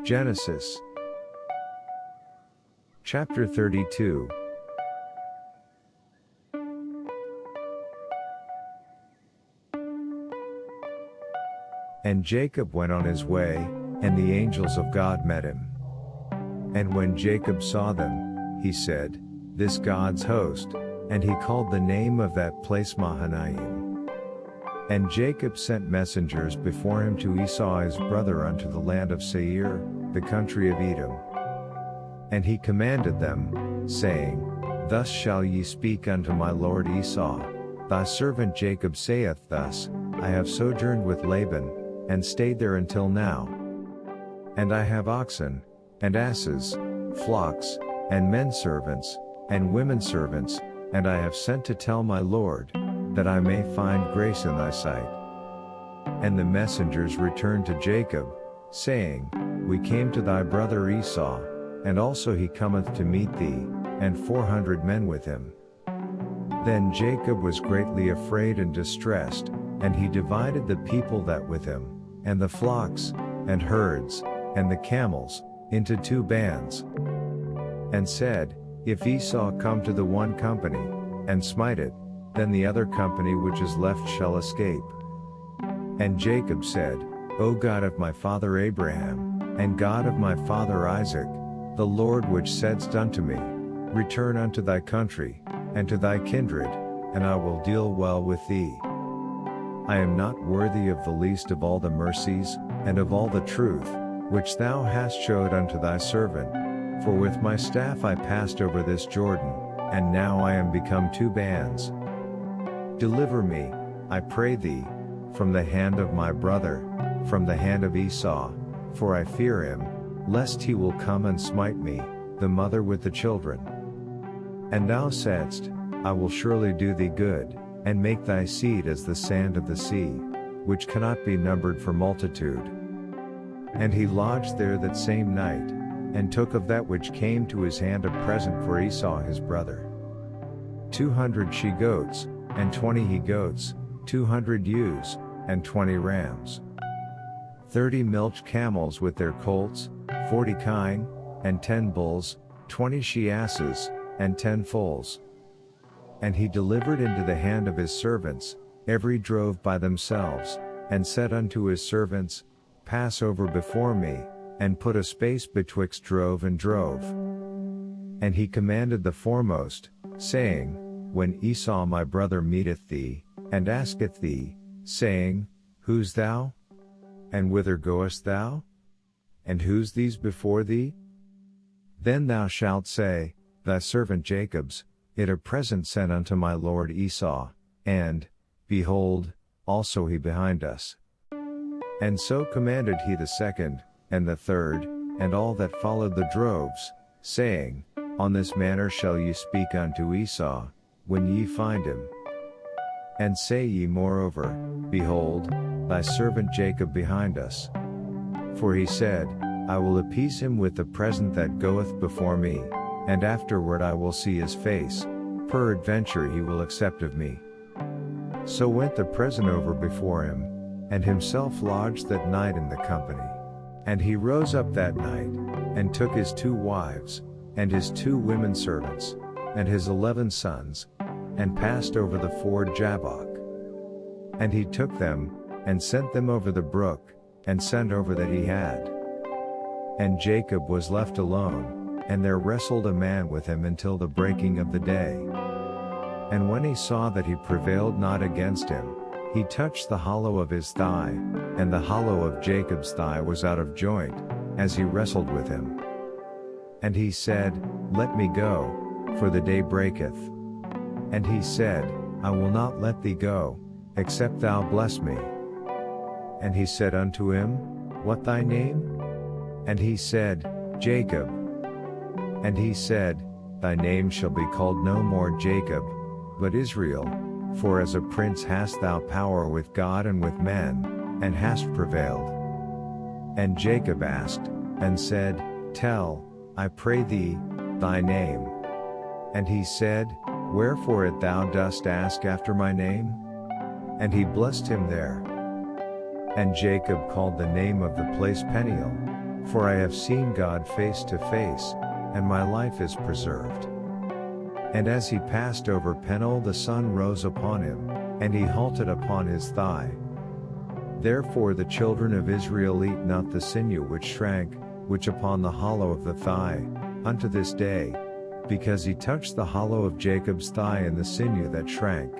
Genesis chapter 32. And Jacob went on his way, and the angels of God met him. And when Jacob saw them, he said, "This God's host," and he called the name of that place Mahanaim. And Jacob sent messengers before him to Esau his brother unto the land of Seir, the country of Edom. And he commanded them, saying, Thus shall ye speak unto my lord Esau, Thy servant Jacob saith thus, I have sojourned with Laban, and stayed there until now. And I have oxen, and asses, flocks, and men servants, and women servants, and I have sent to tell my lord, that I may find grace in thy sight. And the messengers returned to Jacob, saying, We came to thy brother Esau, and also he cometh to meet thee, and 400 men with him. Then Jacob was greatly afraid and distressed, and he divided the people that with him, and the flocks, and herds, and the camels, into 2 bands. And said, If Esau come to the one company, and smite it, then the other company which is left shall escape. And Jacob said, O God of my father Abraham, and God of my father Isaac, the Lord which saidst unto me, Return unto thy country, and to thy kindred, and I will deal well with thee. I am not worthy of the least of all the mercies, and of all the truth, which thou hast showed unto thy servant, for with my staff I passed over this Jordan, and now I am become 2 bands. Deliver me, I pray thee, from the hand of my brother, from the hand of Esau, for I fear him, lest he will come and smite me, the mother with the children. And thou saidst, I will surely do thee good, and make thy seed as the sand of the sea, which cannot be numbered for multitude. And he lodged there that same night, and took of that which came to his hand a present for Esau his brother. 200 she-goats, and 20 he-goats, 200 ewes, and 20 rams. 30 milch camels with their colts, 40 kine, and 10 bulls, 20 she-asses, and 10 foals. And he delivered into the hand of his servants, every drove by themselves, and said unto his servants, Pass over before me, and put a space betwixt drove and drove. And he commanded the foremost, saying, When Esau my brother meeteth thee, and asketh thee, saying, Who's thou? And whither goest thou? And whose these before thee? Then thou shalt say, Thy servant Jacob's, it a present sent unto my lord Esau, and, behold, also he behind us. And so commanded he the second, and the third, and all that followed the droves, saying, On this manner shall ye speak unto Esau, when ye find him. And say ye moreover, Behold, thy servant Jacob behind us. For he said, I will appease him with the present that goeth before me, and afterward I will see his face, peradventure he will accept of me. So went the present over before him, and himself lodged that night in the company. And he rose up that night, and took his 2 wives, and his 2 women servants, and his 11 sons, and passed over the ford Jabbok. And he took them, and sent them over the brook, and sent over that he had. And Jacob was left alone, and there wrestled a man with him until the breaking of the day. And when he saw that he prevailed not against him, he touched the hollow of his thigh, and the hollow of Jacob's thigh was out of joint, as he wrestled with him. And he said, Let me go, for the day breaketh. And he said, I will not let thee go, except thou bless me. And he said unto him, What thy name? And he said, Jacob. And he said, Thy name shall be called no more Jacob, but Israel, for as a prince hast thou power with God and with men, and hast prevailed. And Jacob asked, and said, Tell, I pray thee, thy name. And he said, Wherefore it thou dost ask after my name? And he blessed him there. And Jacob called the name of the place Peniel, For I have seen God face to face, and my life is preserved. And as he passed over Peniel the sun rose upon him, and he halted upon his thigh. Therefore the children of Israel eat not the sinew which shrank, which upon the hollow of the thigh, unto this day, because he touched the hollow of Jacob's thigh and the sinew that shrank.